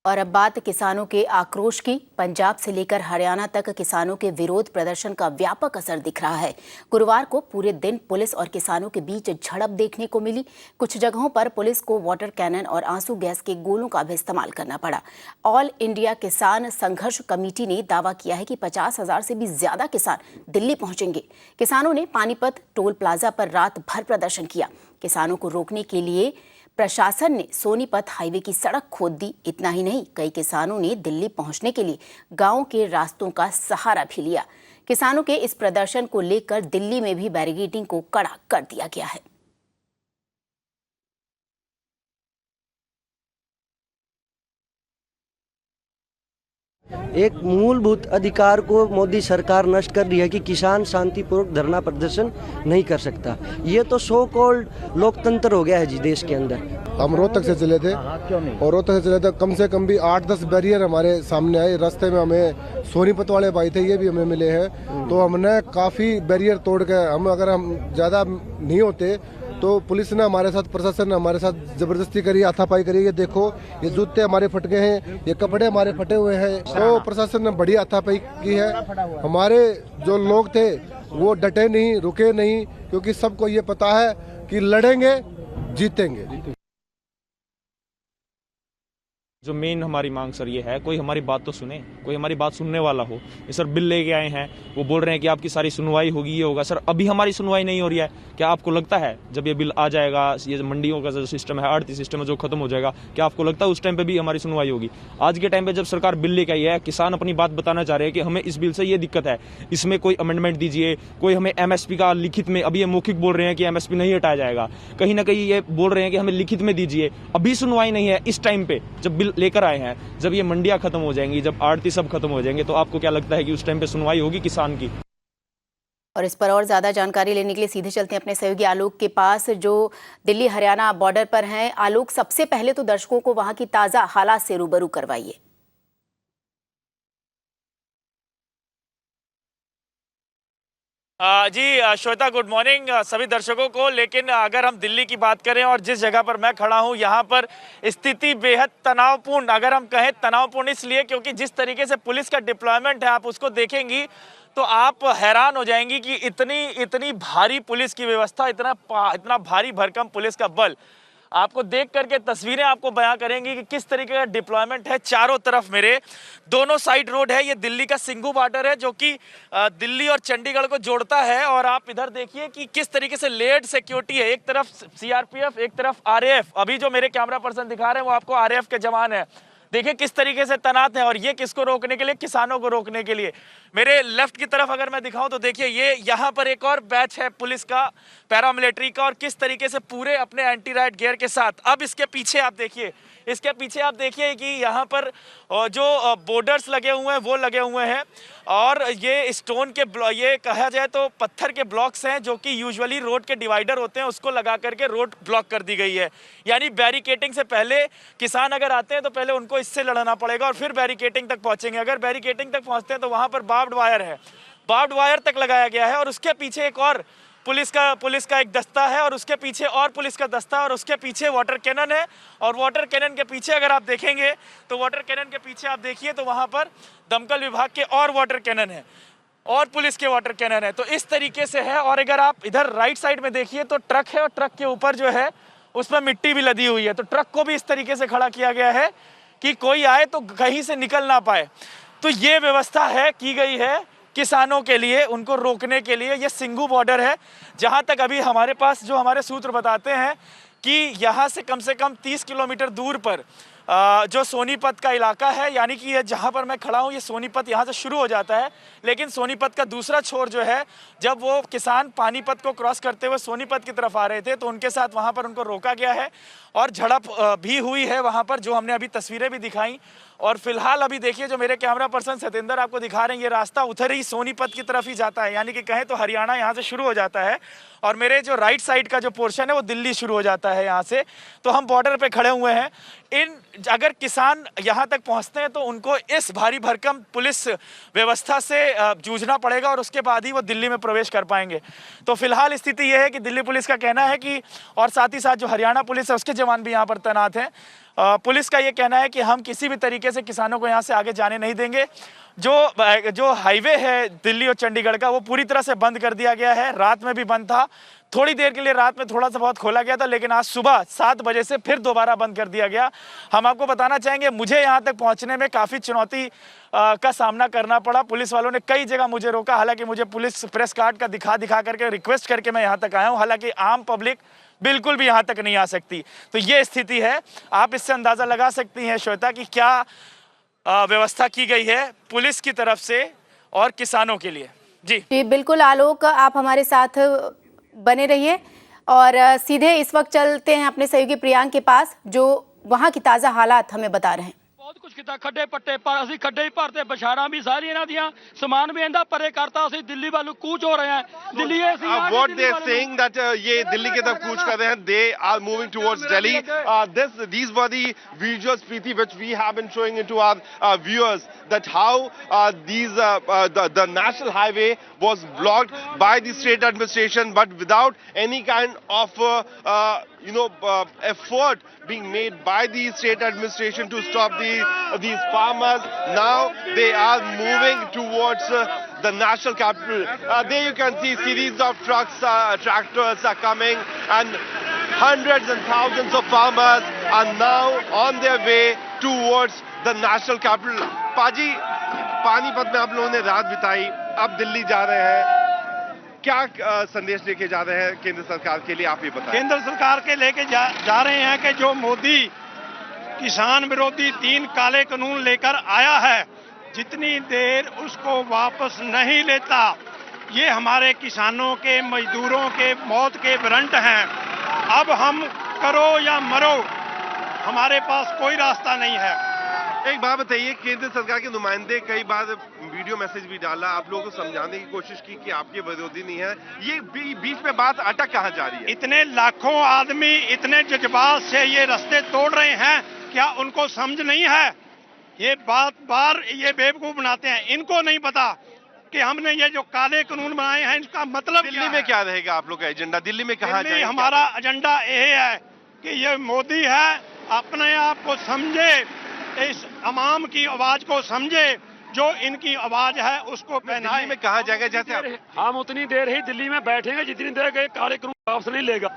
और अब बात किसानों के आक्रोश की। पंजाब से लेकर हरियाणा तक किसानों के विरोध प्रदर्शन का व्यापक असर दिख रहा है। गुरुवार को पूरे दिन पुलिस और किसानों के बीच झड़प देखने को मिली। कुछ जगहों पर पुलिस को वाटर कैनन और आंसू गैस के गोलों का भी इस्तेमाल करना पड़ा। ऑल इंडिया किसान संघर्ष कमेटी ने दावा किया है कि 50,000 से भी ज्यादा किसान दिल्ली पहुंचेंगे। किसानों ने पानीपत टोल प्लाजा पर रात भर प्रदर्शन किया। किसानों को रोकने के लिए प्रशासन ने सोनीपत हाईवे की सड़क खोद दी। इतना ही नहीं, कई किसानों ने दिल्ली पहुंचने के लिए गांव के रास्तों का सहारा भी लिया। किसानों के इस प्रदर्शन को लेकर दिल्ली में भी बैरिकेडिंग को कड़ा कर दिया गया है। एक मूलभूत अधिकार को मोदी सरकार नष्ट कर रही है कि किसान शांतिपूर्वक धरना प्रदर्शन नहीं कर सकता। ये तो सो कॉल्ड लोकतंत्र हो गया है जी देश के अंदर। हम रोहतक से चले थे और रोहतक से चले थे, कम से कम भी 8-10 बैरियर हमारे सामने आए। रास्ते में हमें सोनीपत वाले भाई थे, ये भी हमें मिले हैं, तो हमने काफ़ी बैरियर तोड़ के अगर हम ज़्यादा नहीं होते तो पुलिस ने हमारे साथ, प्रशासन ने हमारे साथ जबरदस्ती करी, हाथापाई करी। ये देखो, ये जूते हमारे फट गए हैं, ये कपड़े हमारे फटे हुए हैं। तो प्रशासन ने बड़ी हाथापाई की है। हमारे जो लोग थे वो डटे नहीं, रुके नहीं, क्योंकि सबको ये पता है कि लड़ेंगे जीतेंगे। जो मेन हमारी मांग सर ये है, कोई हमारी बात तो सुने, कोई हमारी बात सुनने वाला हो। ये सर बिल लेके आए हैं, वो बोल रहे हैं कि आपकी सारी सुनवाई होगी, ये होगा। सर अभी हमारी सुनवाई नहीं हो रही है। क्या आपको लगता है जब ये बिल आ जाएगा, ये मंडियों का जो सिस्टम है, आड़ती सिस्टम है जो खत्म हो जाएगा, क्या आपको लगता है उस टाइम पे भी हमारी सुनवाई होगी? आज के टाइम पे जब सरकार बिल लेके आई है, किसान अपनी बात बताना चाह रहे हैं कि हमें इस बिल से ये दिक्कत है, इसमें कोई अमेंडमेंट दीजिए, कोई हमें एमएसपी का लिखित में, अभी ये मौखिक बोल रहे हैं कि एमएसपी नहीं हटाया जाएगा, कहीं ना कहीं ये बोल रहे हैं कि हमें लिखित में दीजिए। अभी सुनवाई नहीं है। इस टाइम पे जब बिल लेकर आए हैं, जब ये मंडियां खत्म हो जाएंगी, जब आड़ती सब खत्म हो जाएंगे, तो आपको क्या लगता है कि उस टाइम पे सुनवाई होगी किसान की? और इस पर और ज्यादा जानकारी लेने के लिए सीधे चलते हैं अपने सहयोगी आलोक के पास, जो दिल्ली हरियाणा बॉर्डर पर हैं। आलोक, सबसे पहले तो दर्शकों को वहां की ताजा हालात से रूबरू करवाइए। जी श्वेता, गुड मॉर्निंग सभी दर्शकों को। लेकिन अगर हम दिल्ली की बात करें और जिस जगह पर मैं खड़ा हूं, यहां पर स्थिति बेहद तनावपूर्ण, अगर हम कहें तनावपूर्ण इसलिए क्योंकि जिस तरीके से पुलिस का डिप्लॉयमेंट है, आप उसको देखेंगी तो आप हैरान हो जाएंगी कि इतनी भारी पुलिस की व्यवस्था, इतना भारी भरकम पुलिस का बल। आपको देख करके तस्वीरें आपको बयां करेंगी कि किस तरीके का डिप्लॉयमेंट है। चारों तरफ मेरे दोनों साइड रोड है। ये दिल्ली का सिंघू बॉर्डर है जो कि दिल्ली और चंडीगढ़ को जोड़ता है। और आप इधर देखिए कि किस तरीके से लेयर्ड सिक्योरिटी है। एक तरफ सीआरपीएफ, एक तरफ आरएएफ। अभी जो मेरे कैमरा पर्सन दिखा रहे हैं वो आपको आरएएफ के जवान है। देखिए किस तरीके से तैनात है। और ये किसको रोकने के लिए? किसानों को रोकने के लिए। मेरे लेफ्ट की तरफ अगर मैं दिखाऊं तो देखिए ये यहाँ पर एक और बैच है पुलिस का, पैरामिलिट्री का, और किस तरीके से पूरे अपने एंटी राइट गियर के साथ। अब इसके पीछे आप देखिए, इसके पीछे आप देखिए कि यहाँ पर जो बॉर्डर्स लगे हुए हैं वो लगे हुए हैं। और ये स्टोन के ये कहा जाए तो पत्थर के ब्लॉक्स हैं जो कि यूजुअली रोड के डिवाइडर होते हैं, उसको लगा करके रोड ब्लॉक कर दी गई है। यानी बैरिकेटिंग से पहले किसान अगर आते हैं तो पहले उनको इससे लड़ना पड़ेगा और फिर बैरिकेटिंग तक पहुंचेंगे। अगर बैरिकेटिंग तक पहुंचते हैं तो वहां पर बार्ब्ड वायर है, बार्ब्ड वायर तक लगाया गया है। और उसके पीछे एक और पुलिस का एक दस्ता है, और उसके पीछे और पुलिस का दस्ता है, और उसके पीछे वाटर कैनन है। और वाटर कैनन के पीछे अगर आप देखेंगे तो वाटर कैनन के पीछे आप देखिए तो वहां पर दमकल विभाग के और वाटर कैनन है और पुलिस के वाटर कैनन है। तो इस तरीके से है। और अगर आप इधर राइट साइड में देखिए तो ट्रक है, और ट्रक के ऊपर जो है उसमें मिट्टी भी लदी हुई है। तो ट्रक को भी इस तरीके से खड़ा किया गया है कि कोई आए तो कहीं से निकल ना पाए। तो ये व्यवस्था है की गई है किसानों के लिए, उनको रोकने के लिए। ये सिंघू बॉर्डर है जहां तक अभी हमारे पास जो हमारे सूत्र बताते हैं कि यहां से कम 30 किलोमीटर दूर पर जो सोनीपत का इलाका है, यानी कि ये जहां पर मैं खड़ा हूं ये सोनीपत यहां से शुरू हो जाता है। लेकिन सोनीपत का दूसरा छोर जो है, जब वो किसान पानीपत को क्रॉस करते हुए सोनीपत की तरफ आ रहे थे तो उनके साथ वहां पर उनको रोका गया है और झड़प भी हुई है वहां पर, जो हमने अभी तस्वीरें भी दिखाई। और फिलहाल अभी देखिए जो मेरे कैमरा पर्सन सतेंद्र आपको दिखा रहे हैं, ये रास्ता उधर ही सोनीपत की तरफ ही जाता है, यानी कि कहें तो हरियाणा यहाँ से शुरू हो जाता है। और मेरे जो राइट साइड का जो पोर्शन है वो दिल्ली शुरू हो जाता है यहाँ से। तो हम बॉर्डर पे खड़े हुए हैं। अगर किसान यहाँ तक पहुँचते हैं तो उनको इस भारी भरकम पुलिस व्यवस्था से जूझना पड़ेगा और उसके बाद ही वो दिल्ली में प्रवेश कर पाएंगे। तो फिलहाल स्थिति यह है कि दिल्ली पुलिस का कहना है कि, और साथ ही साथ जो हरियाणा पुलिस है उसके जवान भी यहाँ पर तैनात हैं, पुलिस का ये कहना है कि हम किसी भी तरीके से किसानों को यहाँ से आगे जाने नहीं देंगे। जो हाईवे है दिल्ली और चंडीगढ़ का, वो पूरी तरह से बंद कर दिया गया है। रात में भी बंद था, थोड़ी देर के लिए रात में थोड़ा सा बहुत खोला गया था, लेकिन आज सुबह 7 बजे से फिर दोबारा बंद कर दिया गया। हम आपको बताना चाहेंगे, मुझे यहाँ तक पहुँचने में काफ़ी चुनौती का सामना करना पड़ा। पुलिस वालों ने कई जगह मुझे रोका, हालांकि मुझे पुलिस प्रेस कार्ड का दिखा करके रिक्वेस्ट करके मैं यहाँ तक आया हूँ। हालांकि आम पब्लिक बिल्कुल भी यहाँ तक नहीं आ सकती। तो ये स्थिति है। आप इससे अंदाज़ा लगा सकती हैं श्वेता कि क्या व्यवस्था की गई है पुलिस की तरफ से और किसानों के लिए। जी बिल्कुल आलोक, आप हमारे साथ बने रहिए और सीधे इस वक्त चलते हैं अपने सहयोगी प्रियांक के पास, जो वहां की ताज़ा हालात हमें बता रहे हैं। बहुत कुछ किया, खड्डे पट्टे पर असी खड्डे ही भरते, बछाड़ा भी सारी इन्हां दियां, समान भी इंदा परे करता, असी दिल्ली वालों कूच हो रहे हैं। Delhi what they are saying that ये दिल्ली की तरफ कूच कर रहे हैं, they are moving towards Delhi. These were the visuals, Preeti, which we have been showing into our viewers, that how the national highway was blocked by the state administration, but without any kind of effort being made by the state administration to stop these farmers. Now they are moving towards the national capital. There you can see series of trucks, tractors are coming, and hundreds and thousands of farmers are now on their way towards the national capital. पाजी, पानीपत में आप लोगों ने रात बिताई, अब दिल्ली जा रहे हैं, क्या संदेश लेके जा रहे हैं केंद्र सरकार के लिए, आप ये बताएं। केंद्र सरकार के लेके जा रहे हैं कि जो मोदी किसान विरोधी 3 काले कानून लेकर आया है, जितनी देर उसको वापस नहीं लेता, ये हमारे किसानों के, मजदूरों के मौत के वारंट हैं। अब हम करो या मरो, हमारे पास कोई रास्ता नहीं है। एक बात बताइए, केंद्र सरकार के नुमाइंदे कई बार वीडियो मैसेज भी डाला, आप लोगों को समझाने की कोशिश की कि आपके विरोधी नहीं है, ये बीच में बात अटक कहाँ जा रही है? इतने लाखों आदमी इतने जज्बात से ये रास्ते तोड़ रहे हैं, क्या उनको समझ नहीं है? ये बार ये बेवकूफ बनाते हैं, इनको नहीं पता कि हमने ये जो काले कानून बनाए हैं इनका मतलब दिल्ली में क्या रहेगा आप लोग का एजेंडा? दिल्ली में कहाँ जाएंगे? हमारा एजेंडा ये है कि ये मोदी है, अपने आप को समझे, इस अवाम की आवाज को समझे, जो इनकी आवाज है उसको दिल्ली में कहाँ जाएगा? जैसे हम उतनी देर ही दिल्ली में बैठेंगे जितनी देर के काले कानून वापस नहीं लेगा।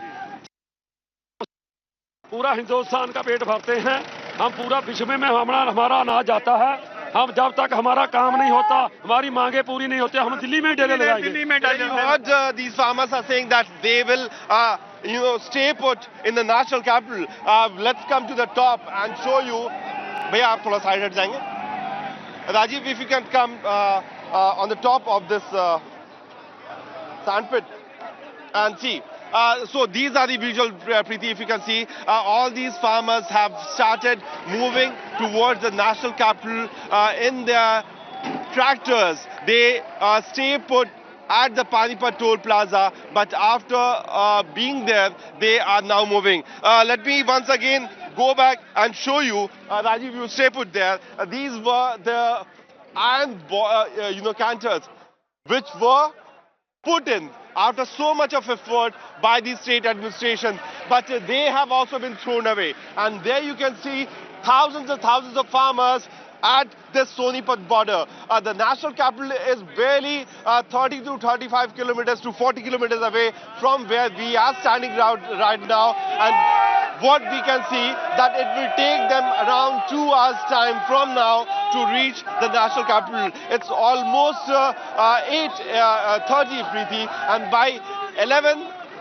पूरा हिंदुस्तान का पेट भरते हैं हम, पूरा विश्व में हमारा अनाज जाता है। हम जब तक हमारा काम नहीं होता, हमारी मांगे पूरी नहीं होती, हम दिल्ली में डेरे लगाएंगे। दिल्ली में these farmers are saying that they will stay put in the national capital. Let's come to the top and show you. भैया आप थोड़ा साइड हट जाएंगे? Rajiv, if you can come on the top of this sand pit and see. So these are the visual, Preeti, if you can see, all these farmers have started moving towards the national capital in their tractors. They stay put at the Panipat toll plaza, but after being there, they are now moving. Let me once again go back and show you, Rajiv, you stay put there. These were the iron, canters, which were put in after so much of effort by the state administration, but they have also been thrown away. And there you can see thousands and thousands of farmers at the Sonipat border. The national capital is barely 30 to 35 kilometers to 40 kilometers away from where we are standing right now. And what we can see that it will take them around 2 hours time from now to reach the national capital. It's almost 8:30, Preeti, and by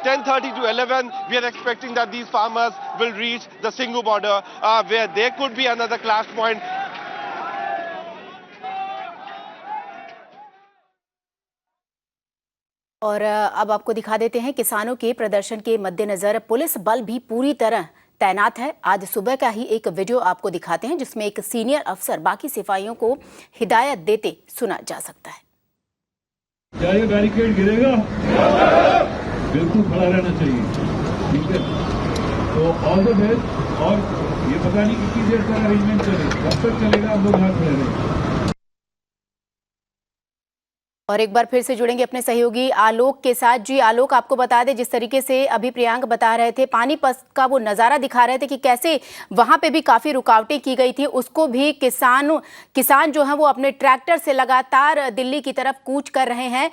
10:30 to 11, we are expecting that these farmers will reach the Singhu border, where there could be another clash point. और अब आपको दिखा देते हैं, किसानों के प्रदर्शन के मद्देनजर पुलिस बल भी पूरी तरह तैनात है। आज सुबह का ही एक वीडियो आपको दिखाते हैं, जिसमें एक सीनियर अफसर बाकी सिपाहियों को हिदायत देते सुना जा सकता है। क्या ये बैरिकेड गिरेगा? बिल्कुल खड़ा रहना चाहिए, ठीक है? तो ऑल द बेस्ट। और ये पता नहीं कितनी देर तक अरेंजमेंट चले, कब तक चलेगा, हम लोग यहाँ खड़े रहेंगे। और एक बार फिर से जुड़ेंगे अपने सहयोगी आलोक के साथ। जी आलोक, आपको बता दें, जिस तरीके से अभी प्रियांक बता रहे थे, पानीपत का वो नज़ारा दिखा रहे थे कि कैसे वहां पे भी काफ़ी रुकावटें की गई थी, उसको भी किसान जो है वो अपने ट्रैक्टर से लगातार दिल्ली की तरफ कूच कर रहे हैं।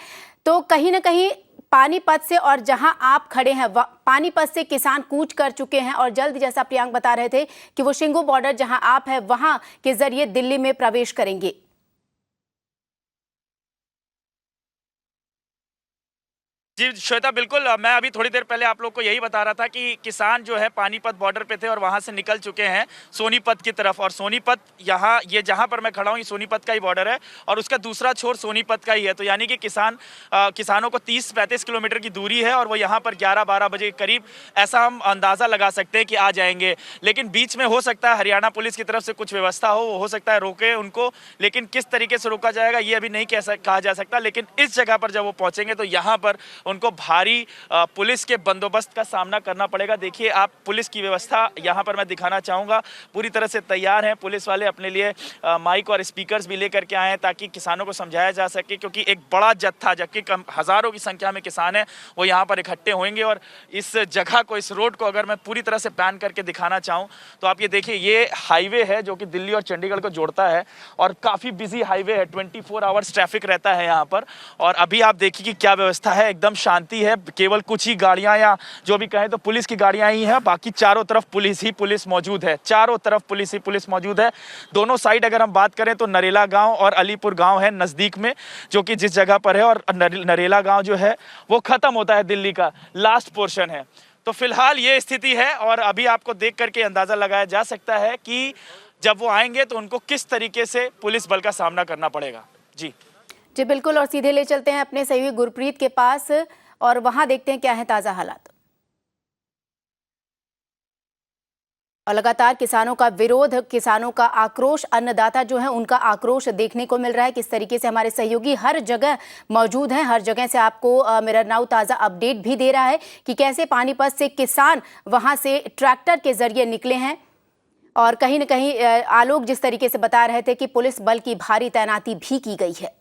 तो कहीं ना कहीं पानीपत से और जहां आप खड़े हैं, पानीपत से किसान कूच कर चुके हैं और जल्द, जैसा प्रियांक बता रहे थे, कि वो शिंगो बॉर्डर जहां आप हैं वहां के जरिए दिल्ली में प्रवेश करेंगे। जी श्वेता, बिल्कुल। मैं अभी थोड़ी देर पहले आप लोग को यही बता रहा था कि किसान जो है पानीपत बॉर्डर पे थे और वहां से निकल चुके हैं सोनीपत की तरफ। और सोनीपत ये जहां पर मैं खड़ा हूं, ये सोनीपत का ही बॉर्डर है और उसका दूसरा छोर सोनीपत का ही है। तो यानी कि किसानों को 30-35 किलोमीटर की दूरी है और वो यहाँ पर 11-12 बजे के करीब, ऐसा हम अंदाज़ा लगा सकते हैं कि आ जाएंगे। लेकिन बीच में हो सकता है हरियाणा पुलिस की तरफ से कुछ व्यवस्था हो सकता है रोके उनको, लेकिन किस तरीके से रोका जाएगा ये अभी नहीं कहा जा सकता। लेकिन इस जगह पर जब वो पहुँचेंगे तो यहाँ पर उनको भारी पुलिस के बंदोबस्त का सामना करना पड़ेगा। देखिए आप, पुलिस की व्यवस्था यहाँ पर मैं दिखाना चाहूँगा, पूरी तरह से तैयार हैं। पुलिस वाले अपने लिए माइक और स्पीकर्स भी लेकर के आए हैं ताकि किसानों को समझाया जा सके, क्योंकि एक बड़ा जत्था, जबकि हज़ारों की संख्या में किसान हैं, वो यहाँ पर इकट्ठे होंगे। और इस जगह को, इस रोड को अगर मैं पूरी तरह से पैन करके दिखाना चाहूँ तो आप ये देखिए, ये हाईवे है जो कि दिल्ली और चंडीगढ़ को जोड़ता है और काफ़ी बिजी हाईवे है, 24 आवर्स ट्रैफिक रहता है यहाँ पर। और अभी आप देखिए कि क्या व्यवस्था है, एकदम शांति है। केवल कुछ ही गाड़ियां, या जो भी कहें तो पुलिस की गाड़ियां ही हैं, बाकी चारों तरफ पुलिस ही पुलिस मौजूद है। चारों तरफ पुलिस ही पुलिस मौजूद है। दोनों साइड अगर हम बात करें तो नरेला गांव और अलीपुर गांव है नज़दीक में, जो कि जिस जगह पर है, और नरेला गांव जो है वो खत्म होता है, दिल्ली का लास्ट पोर्शन है। तो फिलहाल ये स्थिति है और अभी आपको देख करके अंदाजा लगाया जा सकता है कि जब वो आएंगे तो उनको किस तरीके से पुलिस बल का सामना करना पड़ेगा। जी बिल्कुल, और सीधे ले चलते हैं अपने सहयोगी गुरप्रीत के पास और वहां देखते हैं क्या है ताजा हालात। और लगातार किसानों का विरोध, किसानों का आक्रोश, अन्नदाता जो है उनका आक्रोश देखने को मिल रहा है। किस तरीके से हमारे सहयोगी हर जगह मौजूद हैं, हर जगह से आपको मिरर नाउ ताज़ा अपडेट भी दे रहा है कि कैसे पानीपत से किसान वहां से ट्रैक्टर के जरिए निकले हैं। और कहीं न कहीं आलोक जिस तरीके से बता रहे थे कि पुलिस बल की भारी तैनाती भी की गई है।